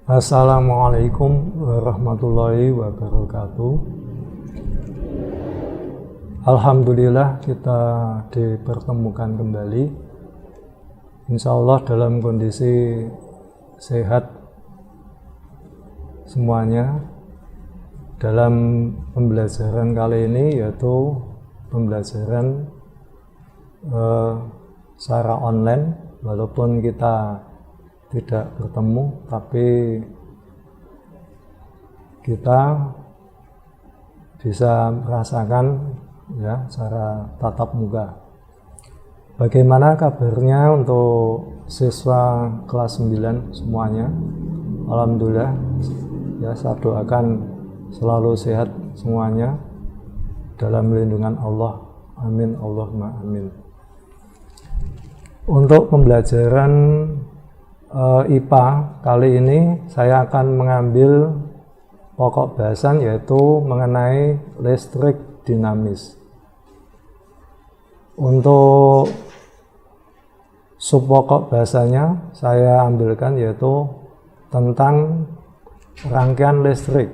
Assalamualaikum warahmatullahi wabarakatuh. Alhamdulillah kita dipertemukan kembali, insya Allah dalam kondisi sehat semuanya. Dalam pembelajaran kali ini yaitu pembelajaran secara online, walaupun kita tidak bertemu, tapi kita bisa merasakan ya secara tatap muka. Bagaimana kabarnya untuk siswa kelas 9 semuanya? Alhamdulillah ya, saya doakan selalu sehat semuanya dalam lindungan Allah. Amin Allahumma amin. Untuk pembelajaran IPA kali ini saya akan mengambil pokok bahasan yaitu mengenai listrik dinamis. Untuk subpokok bahasanya saya ambilkan yaitu tentang rangkaian listrik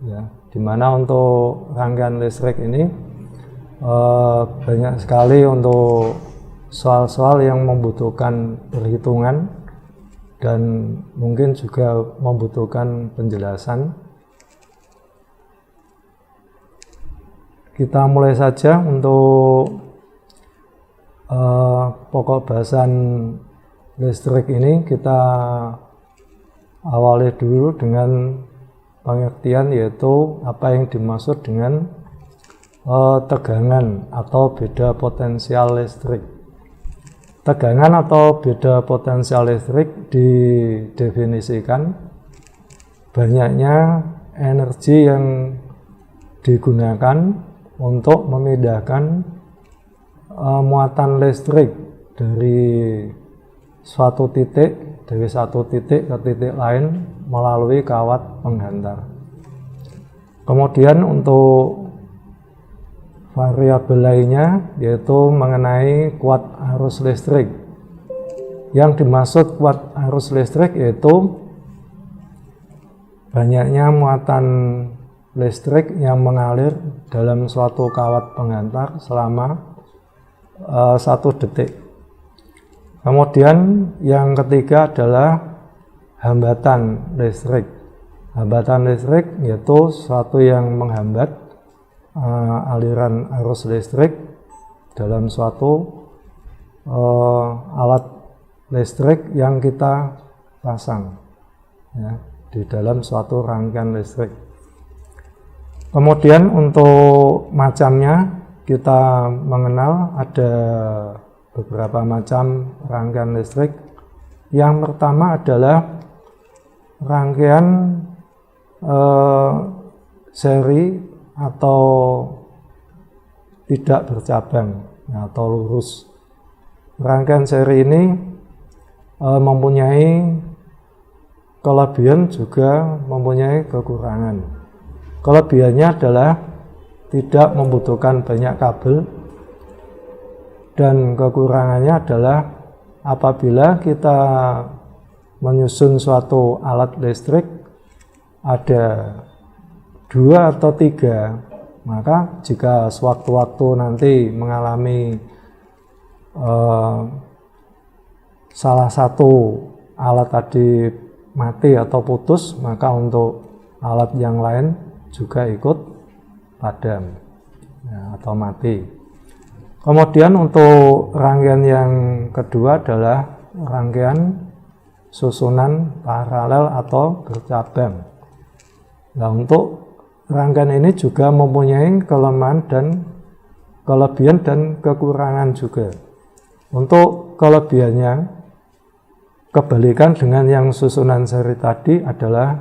ya, dimana untuk rangkaian listrik ini banyak sekali untuk soal-soal yang membutuhkan perhitungan dan mungkin juga membutuhkan penjelasan. Kita mulai saja untuk pokok bahasan listrik ini. Kita awali dulu dengan pengertian, yaitu apa yang dimaksud dengan tegangan atau beda potensial listrik. Tegangan atau beda potensial listrik didefinisikan banyaknya energi yang digunakan untuk memindahkan muatan listrik dari satu titik ke titik lain melalui kawat penghantar. Kemudian untuk variabel lainnya yaitu mengenai kuat arus listrik. Yang dimaksud kuat arus listrik yaitu banyaknya muatan listrik yang mengalir dalam suatu kawat penghantar selama 1 detik. Kemudian yang ketiga adalah hambatan listrik. Hambatan listrik yaitu sesuatu yang menghambat aliran arus listrik dalam suatu alat listrik yang kita pasang ya, di dalam suatu rangkaian listrik. Kemudian untuk macamnya kita mengenal ada beberapa macam rangkaian listrik. Yang pertama adalah rangkaian seri atau tidak bercabang atau lurus. Rangkaian seri ini mempunyai kelebihan juga mempunyai kekurangan. Kelebihannya adalah tidak membutuhkan banyak kabel, dan kekurangannya adalah apabila kita menyusun suatu alat listrik ada 2 atau 3, maka jika sewaktu-waktu nanti mengalami salah satu alat tadi mati atau putus, maka untuk alat yang lain juga ikut padam ya, atau mati. Kemudian untuk rangkaian yang kedua adalah rangkaian susunan paralel atau bercabang. Nah, untuk rangkaian ini juga mempunyai kelemahan dan kelebihan dan kekurangan juga. Untuk kelebihannya, kebalikan dengan yang susunan seri tadi adalah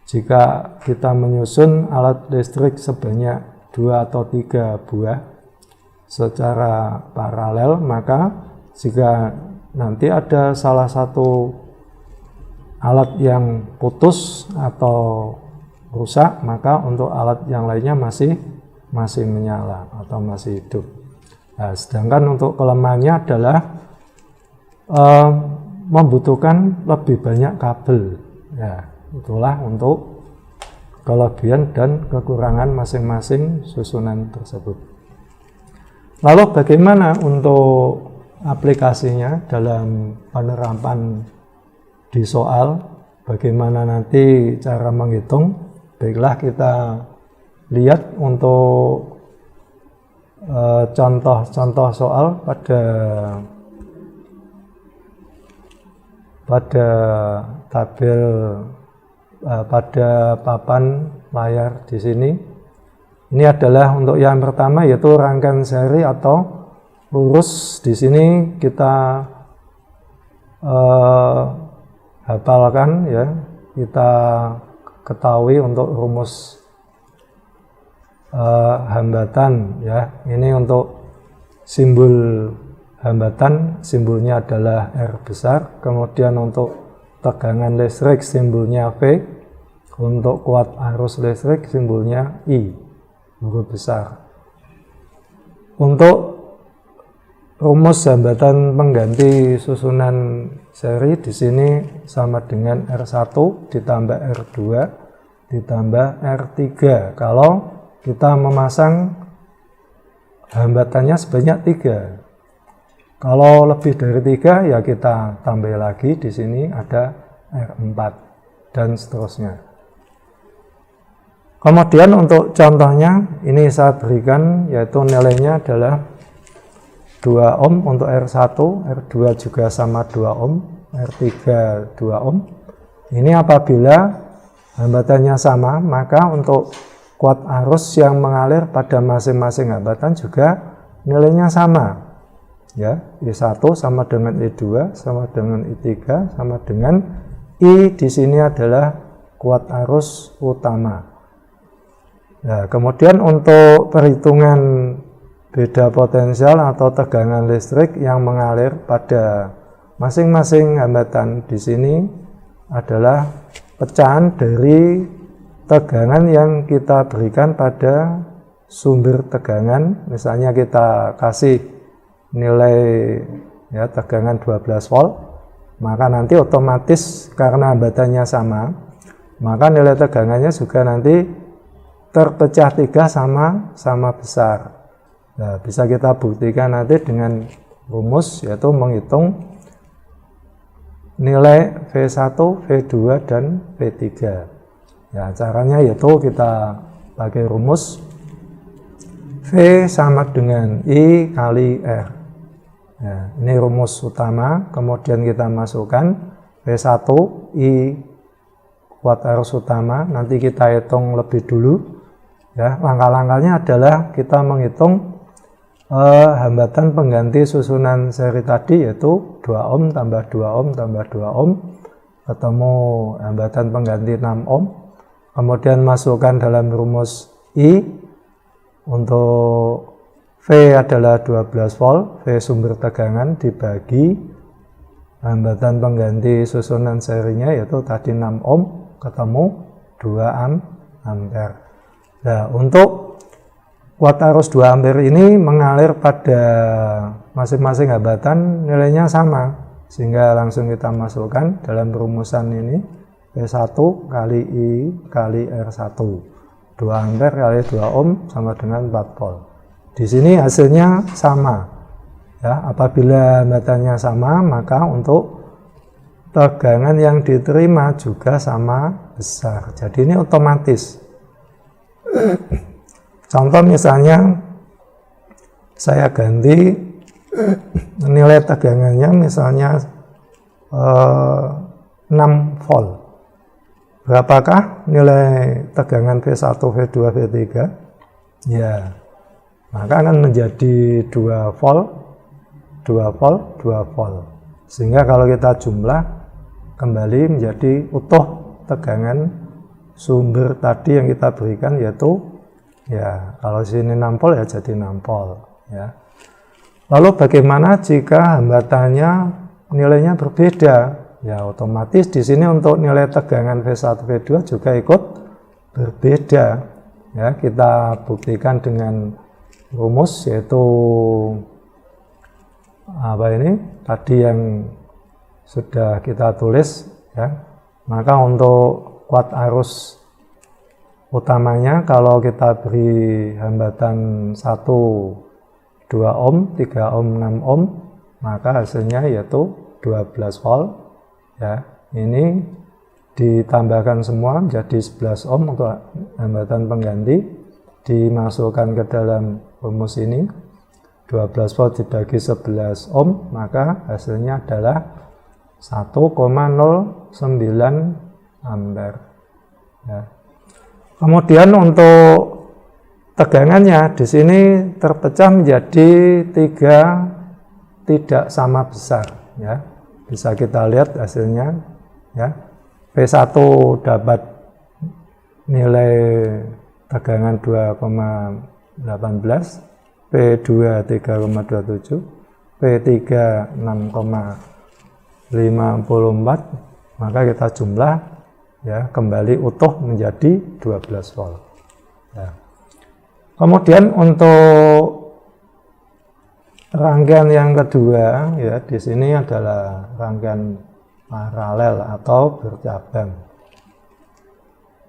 jika kita menyusun alat listrik sebanyak 2 atau 3 buah secara paralel, maka jika nanti ada salah satu alat yang putus atau rusak, maka untuk alat yang lainnya masih menyala atau masih hidup. Nah, sedangkan untuk kelemahannya adalah membutuhkan lebih banyak kabel Ya, itulah untuk kelebihan dan kekurangan masing-masing susunan tersebut. Lalu bagaimana untuk aplikasinya dalam penerapan di soal? Bagaimana nanti cara menghitung? Baiklah, kita lihat untuk contoh-contoh soal pada tabel pada papan layar di sini. Ini adalah untuk yang pertama, yaitu rangkaian seri atau lurus. Di sini kita hafalkan, ya, kita ketahui untuk rumus hambatan, ya. Ini untuk simbol hambatan, simbolnya adalah R besar. Kemudian untuk tegangan listrik simbolnya V. Untuk kuat arus listrik simbolnya I, huruf besar. Untuk rumus hambatan pengganti susunan seri di sini sama dengan R1 ditambah R2 ditambah R3. Kalau kita memasang hambatannya sebanyak 3. Kalau lebih dari 3 ya kita tambah lagi, di sini ada R4 dan seterusnya. Kemudian untuk contohnya ini saya berikan, yaitu nilainya adalah 2 ohm untuk R1, R2 juga sama 2 ohm, R3 2 ohm. Ini apabila hambatannya sama, maka untuk kuat arus yang mengalir pada masing-masing hambatan juga nilainya sama. Ya, I1 sama dengan I2 sama dengan I3 sama dengan I di sini adalah kuat arus utama. Nah, kemudian untuk perhitungan beda potensial atau tegangan listrik yang mengalir pada masing-masing hambatan di sini adalah pecahan dari tegangan yang kita berikan pada sumber tegangan. Misalnya kita kasih nilai, ya, tegangan 12 volt, maka nanti otomatis karena hambatannya sama, maka nilai tegangannya juga nanti terpecah 3 sama besar. Nah, bisa kita buktikan nanti dengan rumus, yaitu menghitung nilai V1, V2 dan V3. Ya, caranya yaitu kita pakai rumus V sama dengan I kali R. Ya, ini rumus utama, kemudian kita masukkan V1 I kuat arus utama, nanti kita hitung lebih dulu. Ya, langkah-langkahnya adalah kita menghitung hambatan pengganti susunan seri tadi, yaitu 2 ohm tambah 2 ohm tambah 2 ohm, ketemu hambatan pengganti 6 ohm. Kemudian masukkan dalam rumus I. Untuk V adalah 12 volt, V sumber tegangan dibagi hambatan pengganti susunan serinya, yaitu tadi 6 ohm, ketemu 2 ampere. Nah, untuk kuat arus 2 ampere ini mengalir pada masing-masing hambatan nilainya sama, sehingga langsung kita masukkan dalam rumusan ini, V1 kali I kali R1. 2 ampere kali 2 ohm sama dengan 4 volt. Di sini hasilnya sama. Ya, apabila hambatannya sama, maka untuk tegangan yang diterima juga sama besar. Jadi ini otomatis. Contoh misalnya saya ganti nilai tegangannya misalnya 6 volt. Berapakah nilai tegangan V1, V2, V3? Ya, maka akan menjadi 2 volt, 2 volt, 2 volt. Sehingga kalau kita jumlah kembali menjadi utuh tegangan sumber tadi yang kita berikan, yaitu, ya, kalau sini 6 volt ya jadi 6 volt. Ya. Lalu bagaimana jika hambatannya nilainya berbeda? Ya, otomatis di sini untuk nilai tegangan V1, V2 juga ikut berbeda. Ya, kita buktikan dengan rumus, yaitu apa ini? Tadi yang sudah kita tulis, ya. Maka untuk kuat arus utamanya kalau kita beri hambatan 1, 2 ohm, 3 ohm, 6 ohm, maka hasilnya yaitu 12 volt. Ya, ini ditambahkan semua menjadi 11 ohm untuk hambatan pengganti, dimasukkan ke dalam rumus ini. 12 volt dibagi 11 ohm, maka hasilnya adalah 1,09 ampere. Ya. Kemudian untuk tegangannya di sini terpecah menjadi 3 tidak sama besar. Ya, bisa kita lihat hasilnya. Ya, P1 dapat nilai tegangan 2,18, P2 3,27, P3 6,54, maka kita jumlah ya kembali utuh menjadi 12 volt. Ya. Kemudian untuk rangkaian yang kedua ya di sini adalah rangkaian paralel atau bercabang.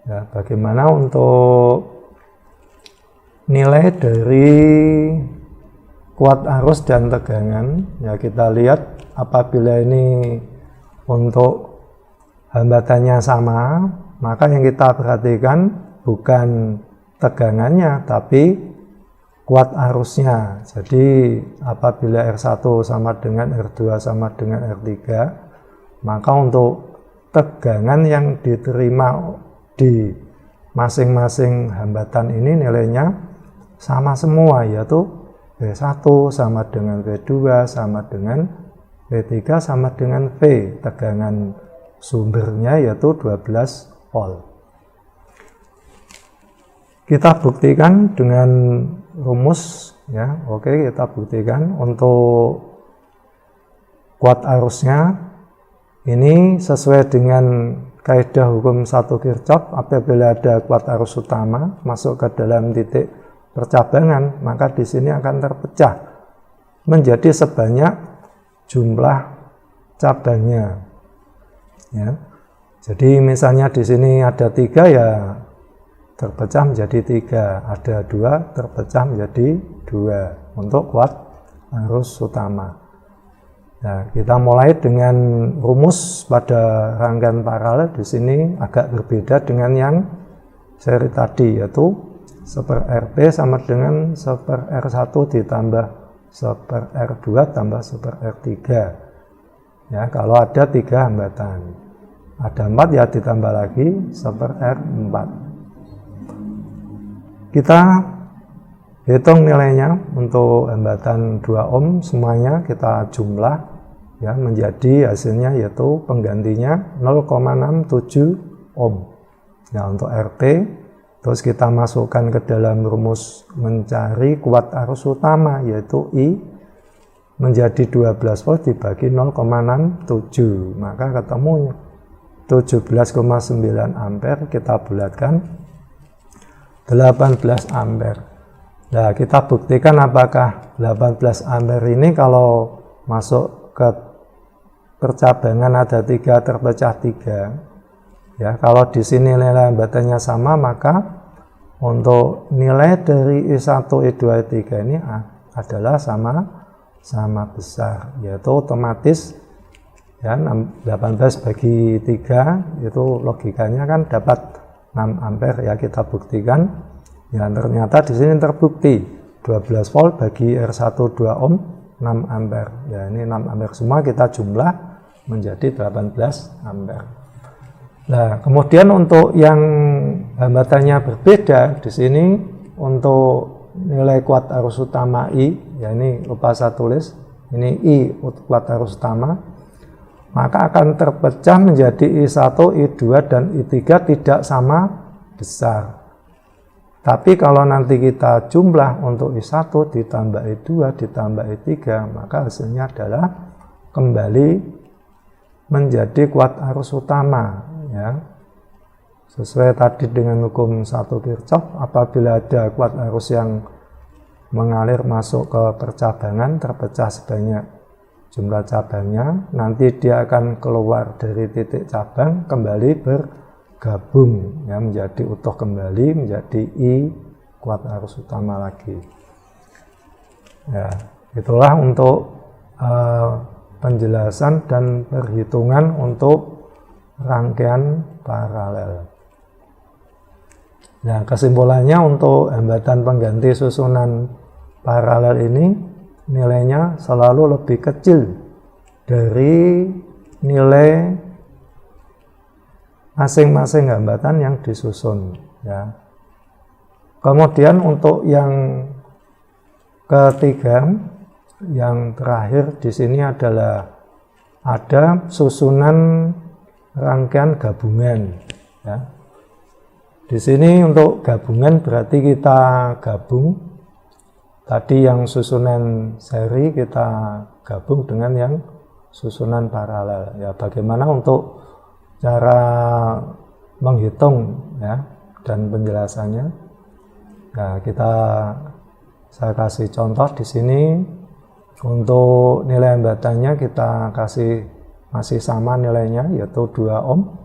Ya, bagaimana untuk nilai dari kuat arus dan tegangan? Ya, kita lihat apabila ini untuk hambatannya sama, maka yang kita perhatikan bukan tegangannya tapi kuat arusnya. Jadi apabila R1 sama dengan R2 sama dengan R3, maka untuk tegangan yang diterima di masing-masing hambatan ini nilainya sama semua, yaitu V1 sama dengan V2 sama dengan V3 sama dengan V. Tegangan sumbernya yaitu 12 volt. Kita buktikan dengan rumus ya. Oke, kita buktikan untuk kuat arusnya ini sesuai dengan kaidah hukum 1 Kirchhoff. Apabila ada kuat arus utama masuk ke dalam titik percabangan, maka di sini akan terpecah menjadi sebanyak jumlah cabangnya. Ya. Jadi misalnya di sini ada 3 ya terpecah menjadi 3, ada 2 terpecah menjadi 2 untuk kuat arus utama. Nah, kita mulai dengan rumus pada rangkaian paralel. Di sini agak berbeda dengan yang seri tadi, yaitu 1/Rp sama dengan 1/R1 ditambah 1/R2 tambah 1/R3. Ya, kalau ada 3 hambatan. Ada 4 ya ditambah lagi 1/R4. Kita hitung nilainya untuk hambatan 2 ohm semuanya kita jumlah ya menjadi hasilnya yaitu penggantinya 0,67 ohm. Nah, untuk RP terus kita masukkan ke dalam rumus mencari kuat arus utama yaitu I menjadi 12 volt dibagi 0,67, maka ketemu 17,9 ampere. Kita bulatkan 18 ampere. Nah, kita buktikan apakah 18 ampere ini kalau masuk ke percabangan ada 3 terpecah 3. Ya, kalau di sini nilai hambatannya sama, maka untuk nilai dari I1, I2, I3 ini adalah sama besar, yaitu otomatis ya 18 bagi 3 itu logikanya kan dapat 6 ampere ya. Kita buktikan. Ya, ternyata di sini terbukti 12 volt bagi R1 2 ohm 6 ampere. Ya, ini 6 ampere semua kita jumlah menjadi 18 ampere. Nah, kemudian untuk yang hambatannya berbeda di sini untuk nilai kuat arus utama I, ya ini lupa saya tulis, ini I kuat arus utama, maka akan terpecah menjadi I1, I2 dan I3 tidak sama besar. Tapi kalau nanti kita jumlah untuk I1 ditambah I2 ditambah I3, maka hasilnya adalah kembali menjadi kuat arus utama ya. Sesuai tadi dengan hukum 1 Kirchhoff, apabila ada kuat arus yang mengalir masuk ke percabangan terpecah sebanyak jumlah cabangnya, nanti dia akan keluar dari titik cabang kembali bergabung ya, menjadi utuh kembali, menjadi I kuat arus utama lagi. Ya, itulah untuk penjelasan dan perhitungan untuk rangkaian paralel. Nah, kesimpulannya untuk hambatan pengganti susunan paralel ini nilainya selalu lebih kecil dari nilai masing-masing hambatan yang disusun ya. Kemudian untuk yang ketiga, yang terakhir di sini adalah ada susunan rangkaian gabungan ya. Di sini untuk gabungan berarti kita gabung tadi yang susunan seri, kita gabung dengan yang susunan paralel ya. Bagaimana untuk cara menghitung ya dan penjelasannya? Nah, saya kasih contoh di sini. Untuk nilai hambatannya kita kasih masih sama nilainya, yaitu 2 ohm.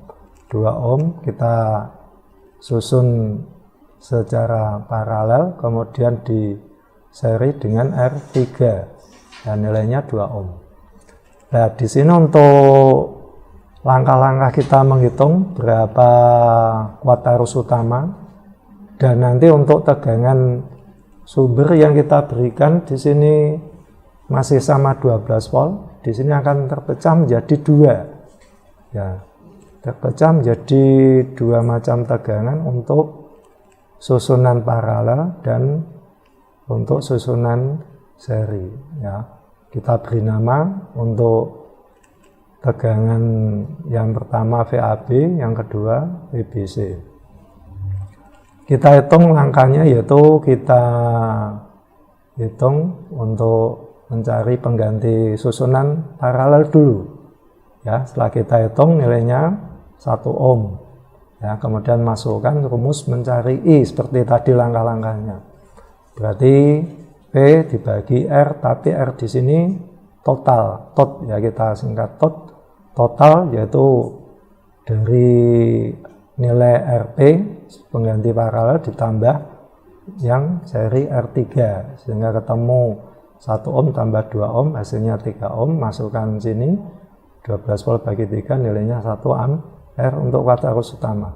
2 ohm kita susun secara paralel, kemudian di seri dengan R3 dan nilainya 2 ohm. Nah, di sini untuk langkah-langkah kita menghitung berapa kuat arus utama, dan nanti untuk tegangan sumber yang kita berikan di sini masih sama 12 volt, di sini akan terpecah menjadi 2 ya. Terpecah menjadi 2 macam tegangan untuk susunan paralel dan untuk susunan seri ya. Kita beri nama untuk tegangan yang pertama VAB, yang kedua VBC. Kita hitung langkahnya, yaitu kita hitung untuk mencari pengganti susunan paralel dulu ya. Setelah kita hitung nilainya 1 ohm ya, kemudian masukkan rumus mencari I seperti tadi langkah-langkahnya. Berarti P dibagi R, tapi R di sini total, tot ya, kita singkat tot. Total yaitu dari nilai RP pengganti paralel ditambah yang seri R3 sehingga ketemu 1 ohm tambah 2 ohm hasilnya 3 ohm. Masukkan sini 12 volt bagi 3 nilainya 1 ampere untuk kuat arus utama.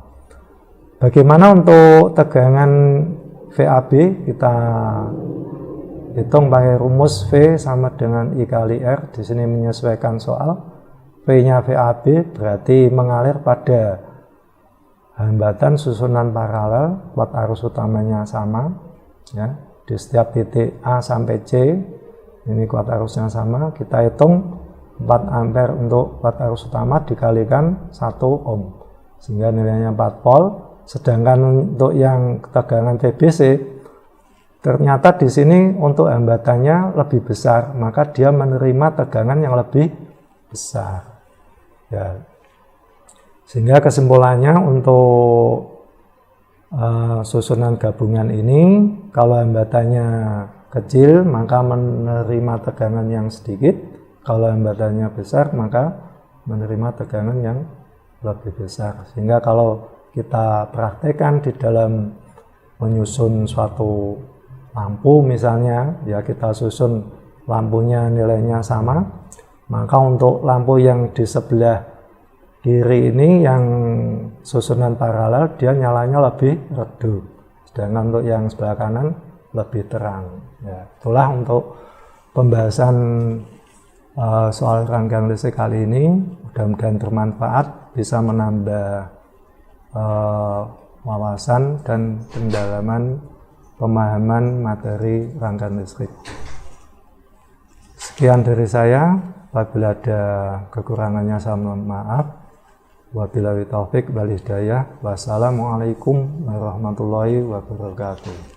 Bagaimana untuk tegangan VAB? Kita hitung pakai rumus V sama dengan I kali R. Di sini menyesuaikan soal. V-nya VAB berarti mengalir pada hambatan susunan paralel, kuat arus utamanya sama ya. Di setiap titik A sampai C ini kuat arusnya sama. Kita hitung 4 ampere untuk kuat arus utama dikalikan 1 ohm sehingga nilainya 4 volt. Sedangkan untuk yang tegangan VBC ternyata di sini untuk hambatannya lebih besar, maka dia menerima tegangan yang lebih besar ya. Sehingga kesimpulannya untuk susunan gabungan ini, kalau hambatannya kecil maka menerima tegangan yang sedikit, kalau hambatannya besar maka menerima tegangan yang lebih besar. Sehingga kalau kita praktekkan di dalam menyusun suatu lampu misalnya ya, kita susun lampunya nilainya sama, maka untuk lampu yang di sebelah kiri ini yang susunan paralel dia nyalanya lebih redup, sedangkan untuk yang sebelah kanan lebih terang ya. Itulah untuk pembahasan soal rangkaian listrik kali ini. Mudah-mudahan bermanfaat, bisa menambah wawasan dan pendalaman pemahaman materi rangkaian listrik. Sekian dari saya. Apabila ada kekurangannya saya mohon maaf. Wabillahi taufik wal hidayah. Wassalamualaikum warahmatullahi wabarakatuh.